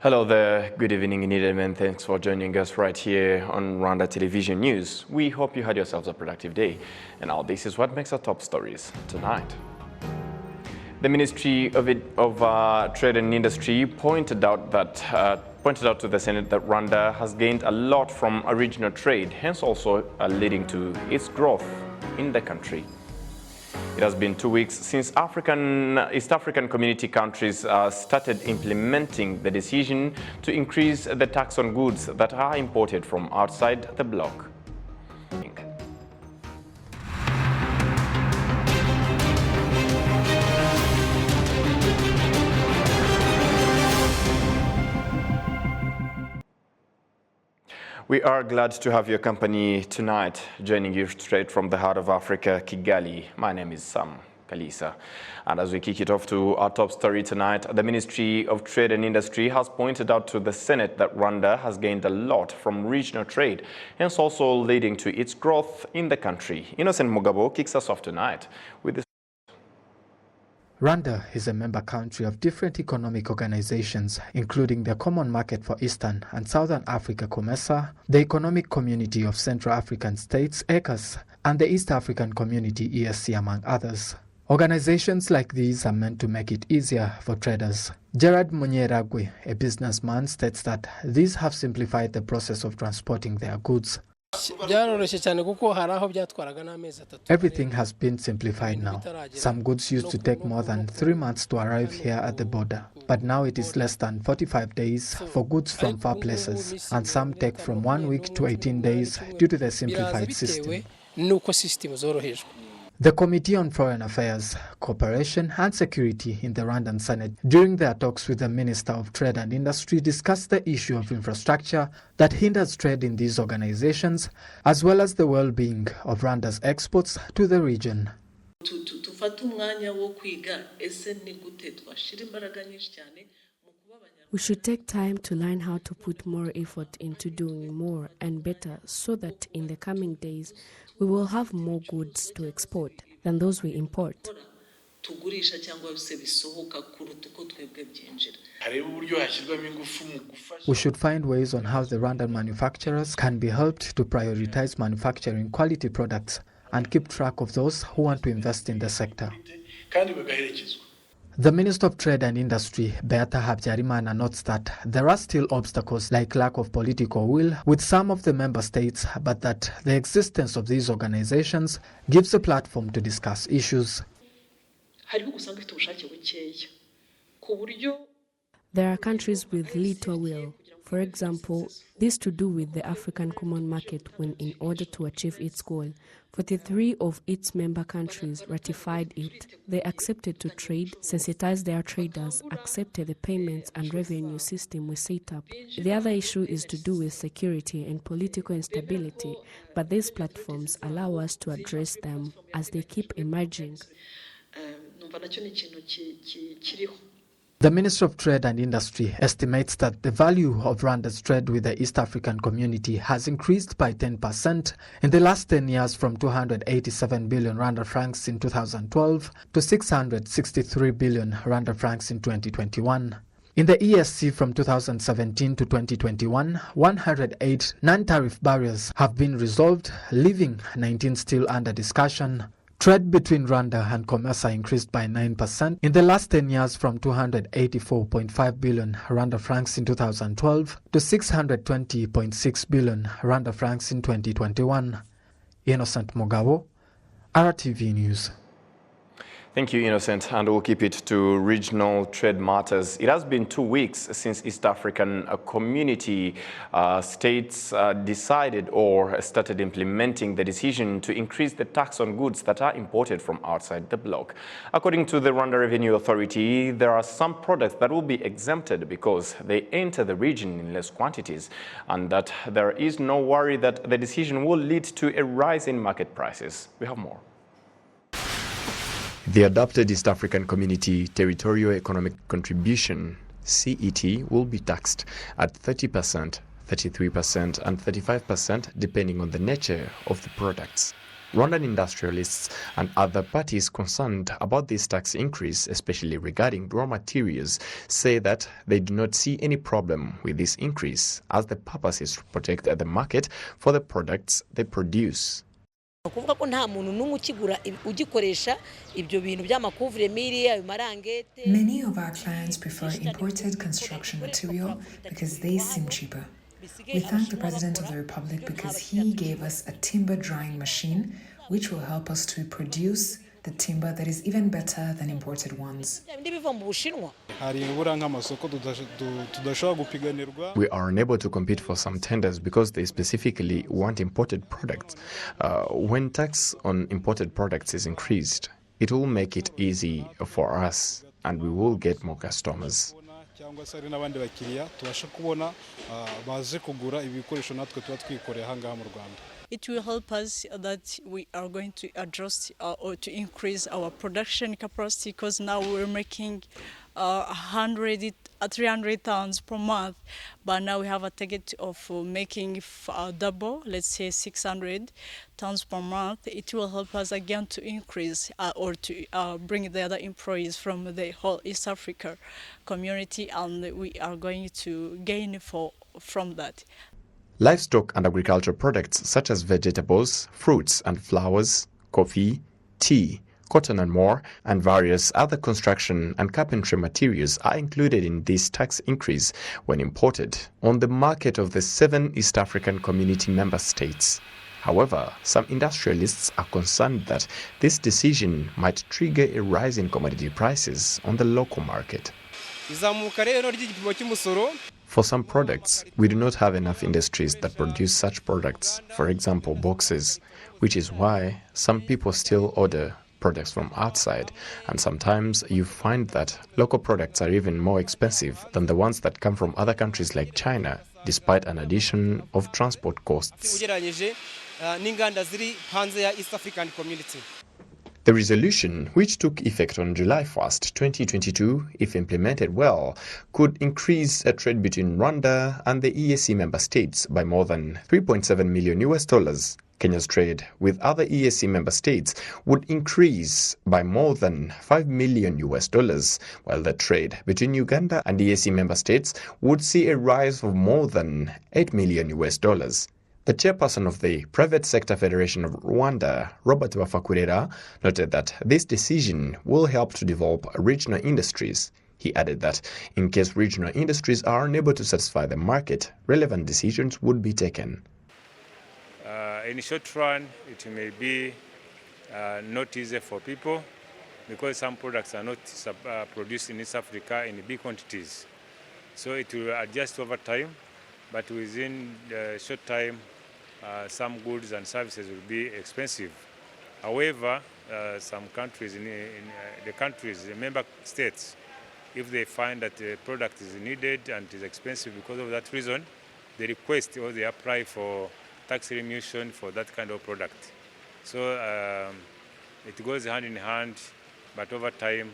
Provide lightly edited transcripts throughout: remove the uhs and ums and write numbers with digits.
Hello there, good evening Inidem, and thanks for joining us right here on Rwanda Television News. We hope you had yourselves a productive day. And now this is what makes our top stories tonight. The Ministry of Trade and Industry pointed out to the Senate that Rwanda has gained a lot from regional trade, hence also leading to its growth in the country. It has been 2 weeks since East African community countries started implementing the decision to increase the tax on goods that are imported from outside the bloc. We are glad to have your company tonight, joining you straight from the heart of Africa, Kigali. My name is Sam Kalisa. And as we kick it off to our top story tonight, the Ministry of Trade and Industry has pointed out to the Senate that Rwanda has gained a lot from regional trade, hence also leading to its growth in the country. Innocent Mugabo kicks us off tonight with this. Rwanda is a member country of different economic organizations, including the Common Market for Eastern and Southern Africa (COMESA), the Economic Community of Central African States (ECAS), and the East African Community (EAC), among others. Organizations like these are meant to make it easier for traders. Gerard Munyeragwe, a businessman, states that these have simplified the process of transporting their goods. Everything has been simplified now. Some goods used to take more than 3 months to arrive here at the border, but now it is less than 45 days for goods from far places, and some take from 1 week to 18 days due to the simplified system. The Committee on Foreign Affairs, Cooperation and Security in the Rwandan Senate, during their talks with the Minister of Trade and Industry, discussed the issue of infrastructure that hinders trade in these organizations, as well as the well-being of Rwanda's exports to the region. We should take time to learn how to put more effort into doing more and better so that in the coming days we will have more goods to export than those we import. We should find ways on how the Rwandan manufacturers can be helped to prioritize manufacturing quality products and keep track of those who want to invest in the sector. The Minister of Trade and Industry, Beata Habyarimana, notes that there are still obstacles like lack of political will with some of the member states, but that the existence of these organizations gives a platform to discuss issues. There are countries with little will. For example, this to do with the African Common Market when, in order to achieve its goal, 43 of its member countries ratified it. They accepted to trade, sensitized their traders, accepted the payments and revenue system we set up. The other issue is to do with security and political instability, but these platforms allow us to address them as they keep emerging. The Minister of Trade and Industry estimates that the value of Rwanda's trade with the East African community has increased by 10% in the last 10 years, from 287 billion Rwanda francs in 2012 to 663 billion Rwanda francs in 2021. In the ESC from 2017 to 2021, 108 non-tariff barriers have been resolved, leaving 19 still under discussion. Trade between Rwanda and COMESA increased by 9% in the last 10 years, from 284.5 billion Rwanda francs in 2012 to 620.6 billion Rwanda francs in 2021. Innocent Mugabo, RTV News. Thank you, Innocent, and we'll keep it to regional trade matters. It has been 2 weeks since East African community states decided or started implementing the decision to increase the tax on goods that are imported from outside the bloc. According to the Rwanda Revenue Authority, there are some products that will be exempted because they enter the region in less quantities, and that there is no worry that the decision will lead to a rise in market prices. We have more. The adopted East African Community Territorial Economic Contribution, CET, will be taxed at 30%, 33% and 35% depending on the nature of the products. Rwandan industrialists and other parties concerned about this tax increase, especially regarding raw materials, say that they do not see any problem with this increase, as the purpose is to protect the market for the products they produce. Many of our clients prefer imported construction material because they seem cheaper. We thank the President of the Republic because he gave us a timber drying machine, which will help us to produce the timber that is even better than imported ones. We are unable to compete for some tenders because they specifically want imported products. When tax on imported products is increased, it will make it easy for us and we will get more customers. It will help us that we are going to adjust or to increase our production capacity, because now we're making 300 tons per month, but now we have a target of making double, let's say 600 tons per month. It will help us again to increase or to bring the other employees from the whole East Africa community, and we are going to gain from that. Livestock and agricultural products such as vegetables, fruits and flowers, coffee, tea, cotton and more, and various other construction and carpentry materials are included in this tax increase when imported on the market of the 7 East African Community member states. However, some industrialists are concerned that this decision might trigger a rise in commodity prices on the local market. For some products, we do not have enough industries that produce such products, for example boxes, which is why some people still order products from outside, and sometimes you find that local products are even more expensive than the ones that come from other countries like China, despite an addition of transport costs. The resolution, which took effect on July 1st, 2022, if implemented well, could increase a trade between Rwanda and the EAC member states by more than $3.7 million. Kenya's trade with other EAC member states would increase by more than $5 million, while the trade between Uganda and EAC member states would see a rise of more than $8 million. The chairperson of the Private Sector Federation of Rwanda, Robert Bafakurera, noted that this decision will help to develop regional industries. He added that in case regional industries are unable to satisfy the market, relevant decisions would be taken. In the short run, it may be not easy for people because some products are not produced in East Africa in big quantities. So it will adjust over time, but within a short time, some goods and services will be expensive. However, some countries, the member states, if they find that the product is needed and is expensive because of that reason, they request or they apply for tax remission for that kind of product. So it goes hand in hand, but over time,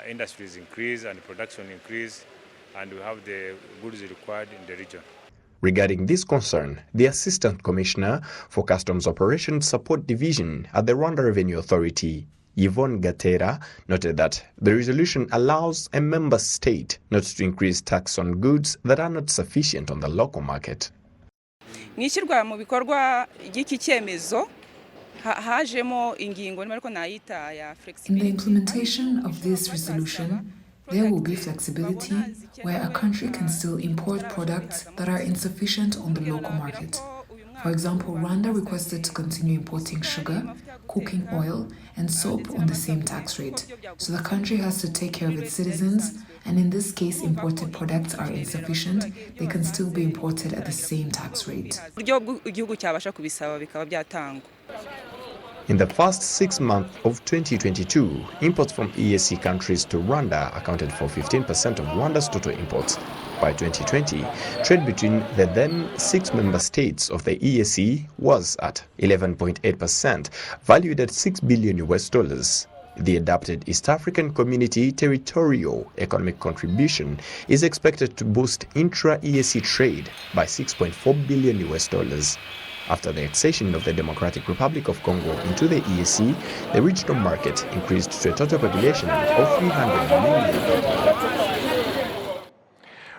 industries increase and production increase, and we have the goods required in the region. Regarding this concern, the Assistant Commissioner for Customs Operations Support Division at the Rwanda Revenue Authority, Yvonne Gatera, noted that the resolution allows a member state not to increase tax on goods that are not sufficient on the local market. In the implementation of this resolution, there will be flexibility where a country can still import products that are insufficient on the local market. For example, Rwanda requested to continue importing sugar, cooking oil, and soap on the same tax rate. So the country has to take care of its citizens, and in this case, imported products are insufficient. They can still be imported at the same tax rate. In the first 6 months of 2022, imports from EAC countries to Rwanda accounted for 15% of Rwanda's total imports. By 2020, trade between the then 6 member states of the EAC was at 11.8%, valued at $6 billion. The adapted East African Community territorial economic contribution is expected to boost intra-EAC trade by $6.4 billion. After the accession of the Democratic Republic of Congo into the EAC, the regional market increased to a total population of 300 million.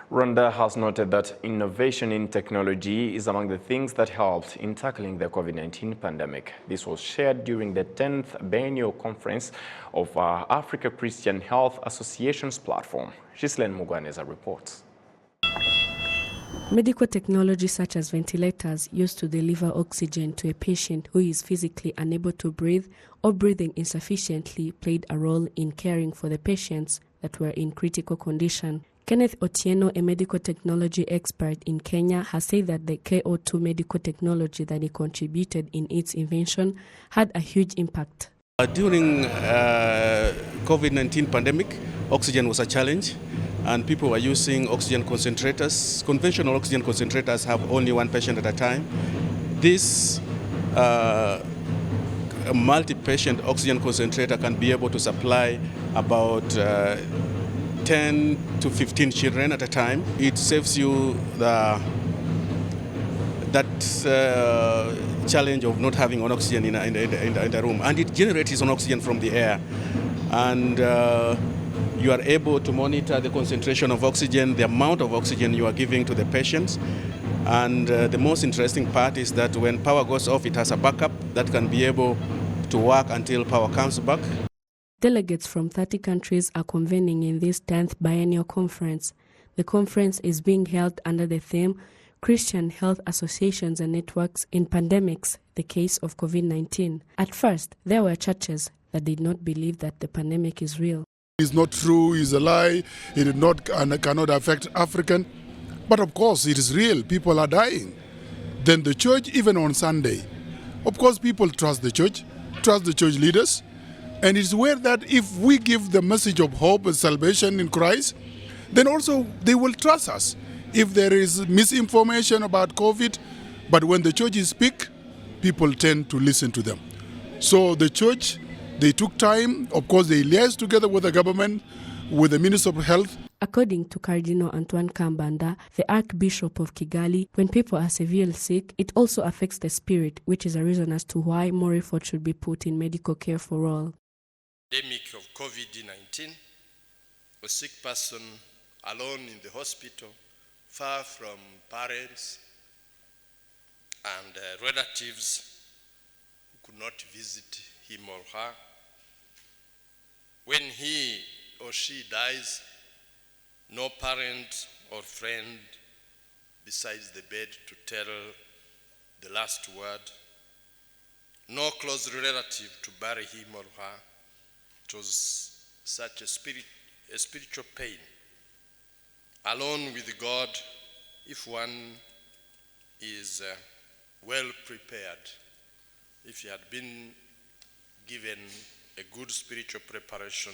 Rwanda has noted that innovation in technology is among the things that helped in tackling the COVID-19 pandemic. This was shared during the 10th biennial conference of Africa Christian Health Associations platform. Ghislaine Mugwaneza reports. Medical technology such as ventilators used to deliver oxygen to a patient who is physically unable to breathe or breathing insufficiently played a role in caring for the patients that were in critical condition. Kenneth Otieno, a medical technology expert in Kenya, has said that the KO2 medical technology that he contributed in its invention had a huge impact. During COVID-19 pandemic, oxygen was a challenge and people were using oxygen concentrators. Conventional oxygen concentrators have only one patient at a time. This multi-patient oxygen concentrator can be able to supply about 10 to 15 children at a time. It saves you that challenge of not having an oxygen in the room, and it generates its own oxygen from the air, and you are able to monitor the concentration of oxygen, the amount of oxygen you are giving to the patients. And the most interesting part is that when power goes off, it has a backup that can be able to work until power comes back. Delegates from 30 countries are convening in this 10th biennial conference. The conference is being held under the theme Christian Health Associations and Networks in Pandemics, the Case of COVID-19. At first, there were churches that did not believe that the pandemic is real. It's not true, it's a lie, it did not and cannot affect African. But of course, it is real, people are dying. Then the church, even on Sunday, of course people trust the church leaders. And it's where that if we give the message of hope and salvation in Christ, then also they will trust us. If there is misinformation about COVID, but when the churches speak, people tend to listen to them. So the church, they took time, of course they liaised together with the government, with the Minister of Health. According to Cardinal Antoine Kambanda, the Archbishop of Kigali, when people are severely sick, it also affects the spirit, which is a reason as to why more effort should be put in medical care for all. Pandemic of COVID-19, a sick person alone in the hospital, far from parents and relatives who could not visit him or her. When he or she dies, no parent or friend besides the bed to tell the last word, no close relative to bury him or her. It was such a spiritual pain. Alone with God, if one is well prepared, if he had been given a good spiritual preparation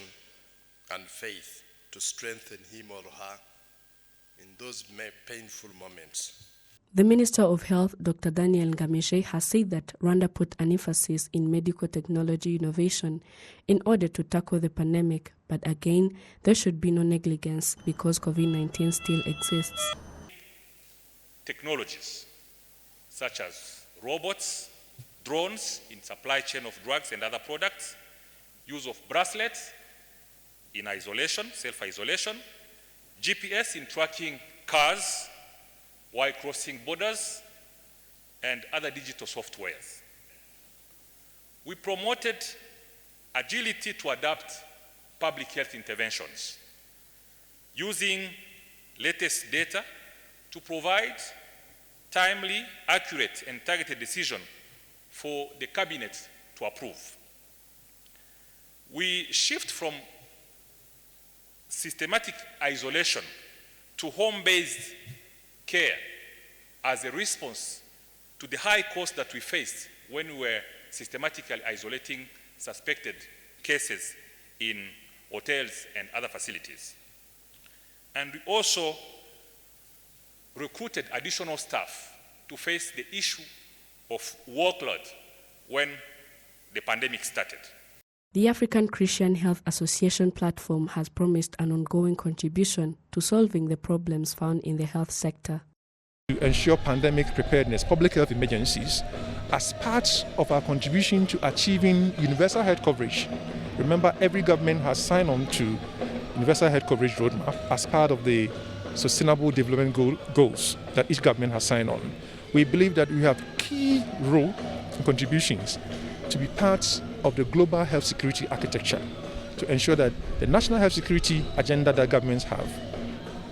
and faith to strengthen him or her in those painful moments. The Minister of Health, Dr. Daniel Ngamije, has said that Rwanda put an emphasis in medical technology innovation in order to tackle the pandemic, but again, there should be no negligence because COVID-19 still exists. Technologies such as robots, drones in supply chain of drugs and other products, use of bracelets in isolation, self-isolation, GPS in tracking cars while crossing borders, and other digital softwares. We promoted agility to adapt public health interventions, using latest data to provide timely, accurate, and targeted decision for the cabinet to approve. We shift from systematic isolation to home-based care as a response to the high cost that we faced when we were systematically isolating suspected cases in hotels and other facilities. And we also recruited additional staff to face the issue of workload when the pandemic started. The African Christian Health Association platform has promised an ongoing contribution to solving the problems found in the health sector. To ensure pandemic preparedness, public health emergencies, as part of our contribution to achieving universal health coverage. Remember, every government has signed on to universal health coverage roadmap as part of the sustainable development goals that each government has signed on. We believe that we have key role and contributions to be part of the global health security architecture to ensure that the national health security agenda that governments have,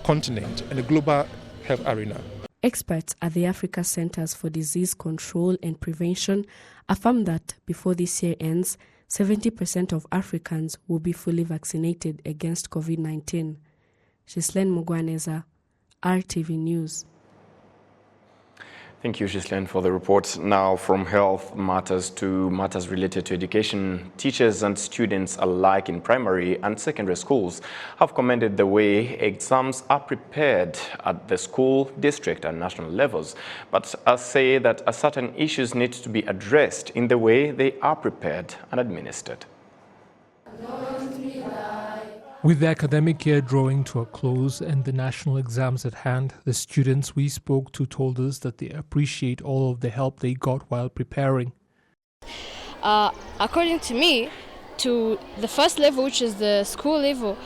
continent, and the global health arena. Experts at the Africa Centers for Disease Control and Prevention affirm that before this year ends, 70% of Africans will be fully vaccinated against COVID-19. Ghislaine Mugwaneza, RTV News. Thank you, Ghislaine, for the report. Now from health matters to matters related to education. Teachers and students alike in primary and secondary schools have commended the way exams are prepared at the school, district and national levels, but say that certain issues need to be addressed in the way they are prepared and administered. With the academic year drawing to a close and the national exams at hand, the students we spoke to told us that they appreciate all of the help they got while preparing. According to me, to the first level, which is the school level,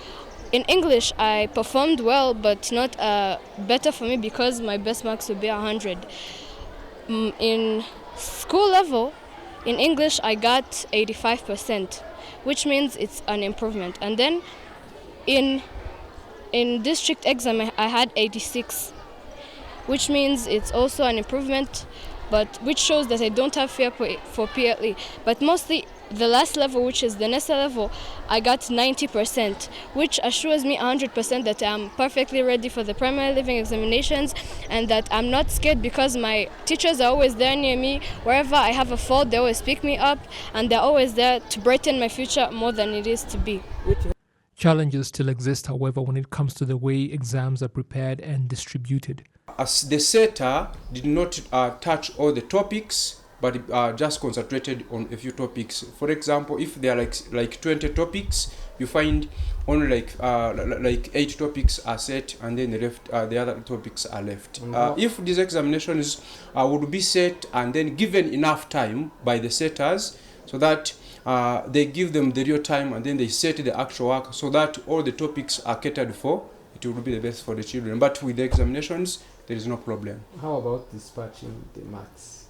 in English I performed well, but not better for me because my best marks would be 100. In school level, in English I got 85%, which means it's an improvement. And then in district exam I had 86, which means it's also an improvement, but which shows that I don't have fear for PLE. But mostly the last level, which is the NESA level, I got 90%, which assures me 100% that I'm perfectly ready for the primary living examinations and that I'm not scared because my teachers are always there near me. Wherever I have a fault, they always pick me up and they're always there to brighten my future more than it is to be. Challenges still exist, however, when it comes to the way exams are prepared and distributed. As the setter did not touch all the topics, but just concentrated on a few topics. For example, if there are like 20 topics, you find only like 8 topics are set, and then the other topics are left. If these examinations would be set and then given enough time by the setters, so that they give them the real time and then they set the actual work so that all the topics are catered for, it will be the best for the children. But with the examinations, there is no problem. How about dispatching the marks?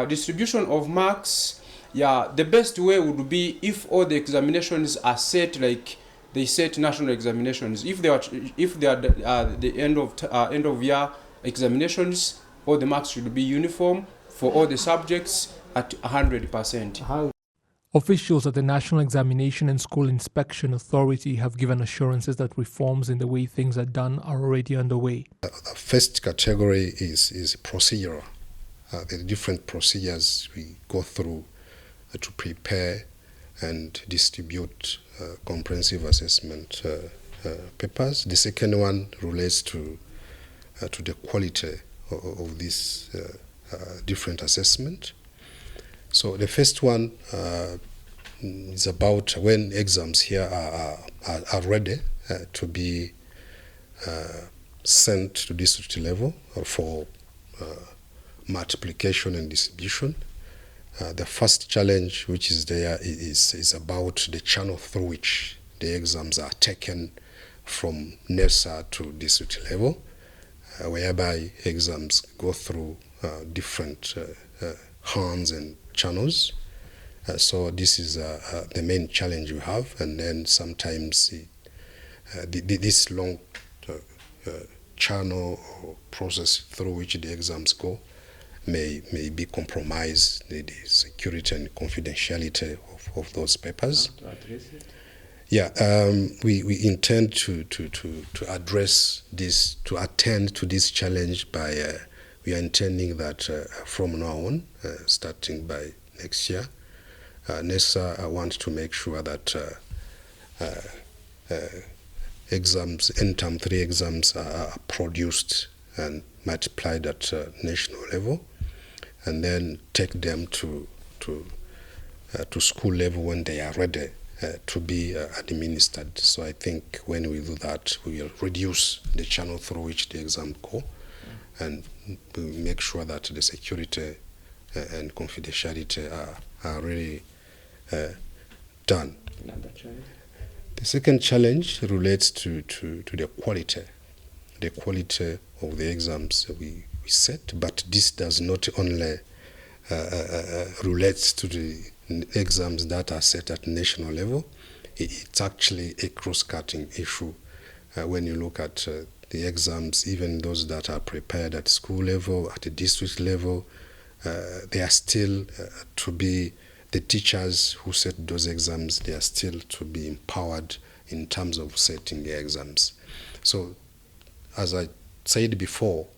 Distribution of marks, the best way would be if all the examinations are set like they set national examinations. If they are the end of year examinations, all the marks should be uniform for all the subjects at 100%. Officials at the National Examination and School Inspection Authority have given assurances that reforms in the way things are done are already underway. The first category is procedural. The different procedures we go through to prepare and distribute comprehensive assessment papers. The second one relates to the quality of this different assessment. So the first one is about when exams here are ready to be sent to district level for multiplication and distribution. The first challenge which is there is about the channel through which the exams are taken from NESA to district level, whereby exams go through different hands and channels. So this is the main challenge we have, and then sometimes this long channel or process through which the exams go may be compromised, the security and confidentiality of those papers. How to address it? We intend to address this, to attend to this challenge by we are intending that from now on, starting by next year, NESA wants to make sure that exams, N-term 3 exams are produced and multiplied at national level, and then take them to school level when they are ready to be administered. So I think when we do that, we will reduce the channel through which the exam go, and we make sure that the security and confidentiality are really done. The second challenge relates to the quality of the exams we set, but this does not only relates to the exams that are set at national level. It's actually a cross-cutting issue when you look at the exams, even those that are prepared at school level, at the district level, they are still to be, the teachers who set those exams, they are still to be empowered in terms of setting the exams. So, as I said before,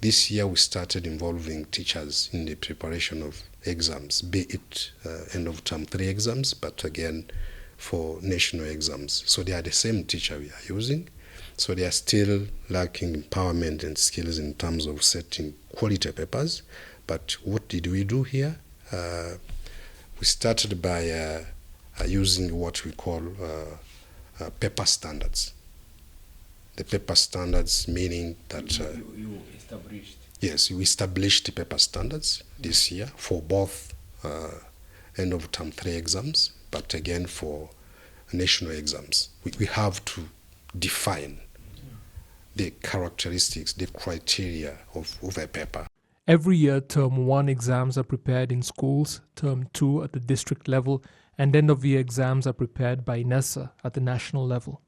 this year we started involving teachers in the preparation of exams, be it end of term 3 exams, but again for national exams. So they are the same teacher we are using. So they are still lacking empowerment and skills in terms of setting quality papers. But what did we do here? We started by using what we call paper standards. The paper standards meaning that... you established? Yes, we established the paper standards this year for both end of term 3 exams, but again for national exams. We have to define the characteristics, the criteria of a paper. Every year, Term 1 exams are prepared in schools, Term 2 at the district level, and end-of-year exams are prepared by NESA at the national level.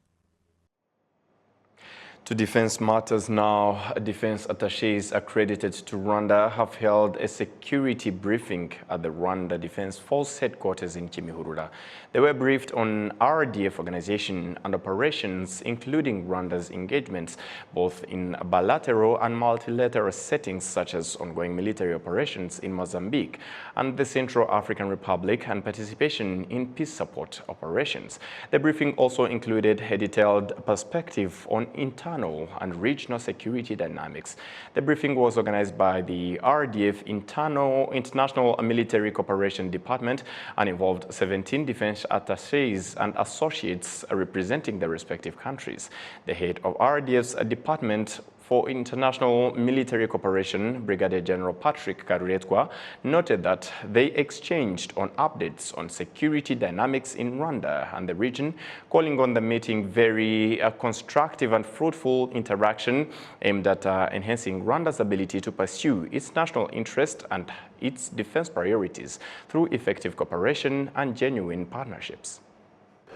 To defense matters now, defense attachés accredited to Rwanda have held a security briefing at the Rwanda Defense Force headquarters in Kimihurura. They were briefed on RDF organization and operations, including Rwanda's engagements, both in bilateral and multilateral settings such as ongoing military operations in Mozambique and the Central African Republic and participation in peace support operations. The briefing also included a detailed perspective on internal and regional security dynamics. The briefing was organized by the RDF International Military Cooperation Department and involved 17 defense attachés and associates representing the respective countries. The head of RDF's Department for International Military Cooperation, Brigadier General Patrick Karuretwa, noted that they exchanged on updates on security dynamics in Rwanda and the region, calling on the meeting very constructive and fruitful interaction aimed at enhancing Rwanda's ability to pursue its national interest and its defense priorities through effective cooperation and genuine partnerships.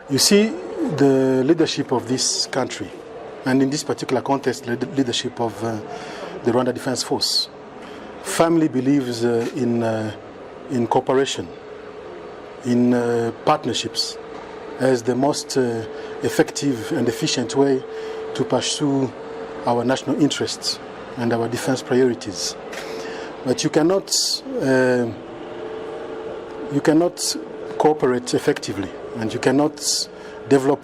You see, the leadership of this country, and in this particular context, the leadership of the Rwanda Defense Force, firmly believes in cooperation, in partnerships, as the most effective and efficient way to pursue our national interests and our defense priorities. But you cannot cooperate effectively, and you cannot develop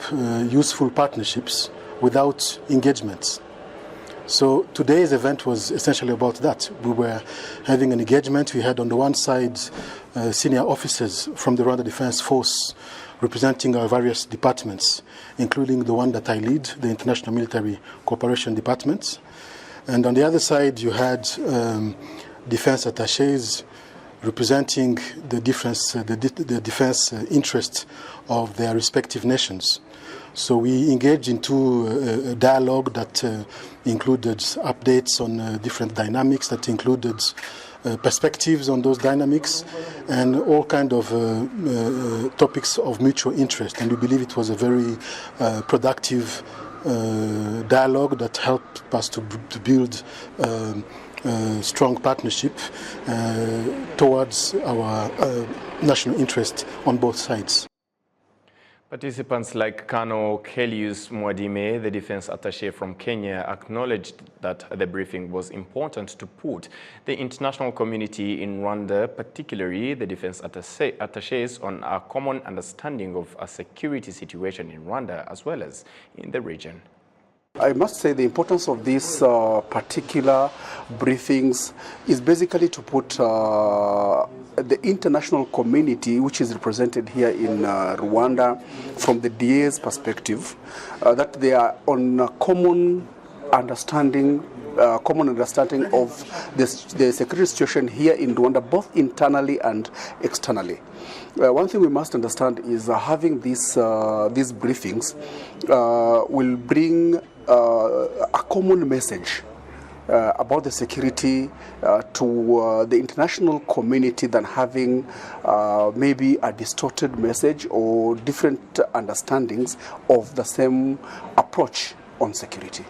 useful partnerships without engagements. So today's event was essentially about that. We were having an engagement. We had on the one side senior officers from the Rwanda Defense Force representing our various departments, including the one that I lead, the International Military Cooperation Department. And on the other side, you had defense attachés representing the defense interests of their respective nations. So we engaged into a dialogue that included updates on different dynamics, that included perspectives on those dynamics, and all kind of topics of mutual interest. And we believe it was a very productive dialogue that helped us to build strong partnership towards our national interest on both sides. Participants like Colonel Kelius Mwadime, the defense attaché from Kenya, acknowledged that the briefing was important to put the international community in Rwanda, particularly the defense attachés, on a common understanding of a security situation in Rwanda as well as in the region. I must say the importance of these particular briefings is basically to put the international community, which is represented here in Rwanda, from the DA's perspective, that they are on a common understanding common understanding of the security situation here in Rwanda, both internally and externally. One thing we must understand is having these briefings will bring a common message about the security to the international community than having maybe a distorted message or different understandings of the same approach on security.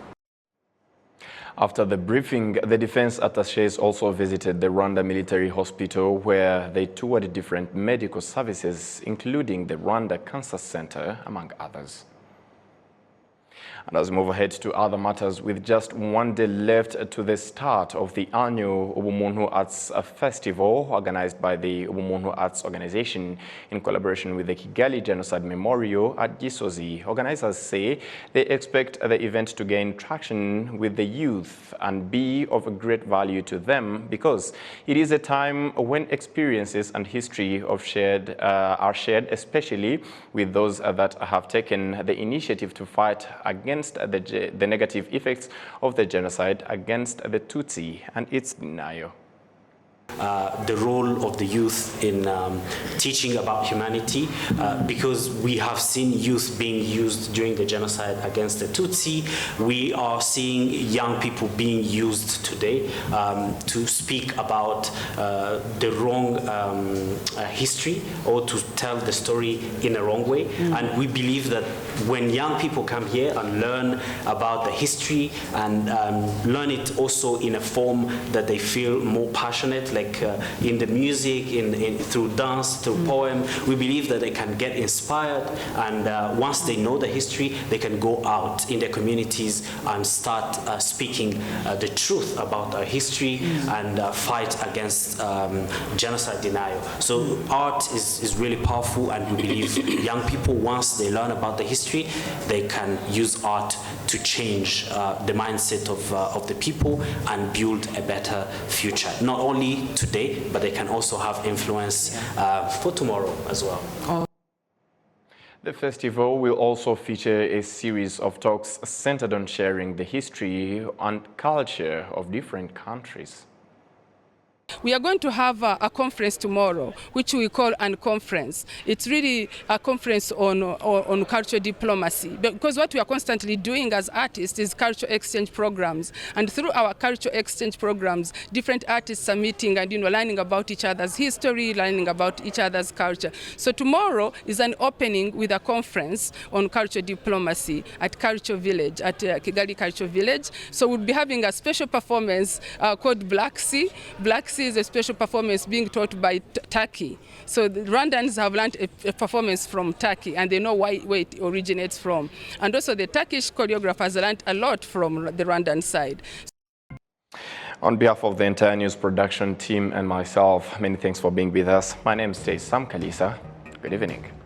After the briefing, the defense attachés also visited the Rwanda Military Hospital, where they toured different medical services, including the Rwanda Cancer Center, among others. And as we move ahead to other matters, with just one day left to the start of the annual Ubumuntu Arts Festival organized by the Ubumuntu Arts Organization in collaboration with the Kigali Genocide Memorial at Gisozi, organizers say they expect the event to gain traction with the youth and be of a great value to them because it is a time when experiences and history are shared, especially with those that have taken the initiative to fight against the negative effects of the genocide against the Tutsi and its denial. The role of the youth in teaching about humanity because we have seen youth being used during the genocide against the Tutsi. We are seeing young people being used today to speak about the wrong history or to tell the story in a wrong way. And we believe that when young people come here and learn about the history and learn it also in a form that they feel more passionate, like in the music, through dance, through poem, we believe that they can get inspired, and once they know the history, they can go out in their communities and start speaking the truth about our history and fight against genocide denial. So art is really powerful, and we believe young people, once they learn about the history, they can use art to change the mindset of the people and build a better future. Not only today, but they can also have influence for tomorrow as well. The festival will also feature a series of talks centered on sharing the history and culture of different countries. We are going to have a conference tomorrow, which we call an conference. It's really a conference on cultural diplomacy, because what we are constantly doing as artists is cultural exchange programs. And through our cultural exchange programs, different artists are meeting and learning about each other's history, learning about each other's culture. So tomorrow is an opening with a conference on cultural diplomacy at Culture Village, at Kigali Culture Village. So we'll be having a special performance called Black Sea. Black Sea is a special performance being taught by Turkey. So the Rwandans have learned a performance from Turkey, and they know where it originates from. And also the Turkish choreographers learned a lot from the Rwandan side. On behalf of the entire news production team and myself, many thanks for being with us. My name is Sam Kalisa. Good evening.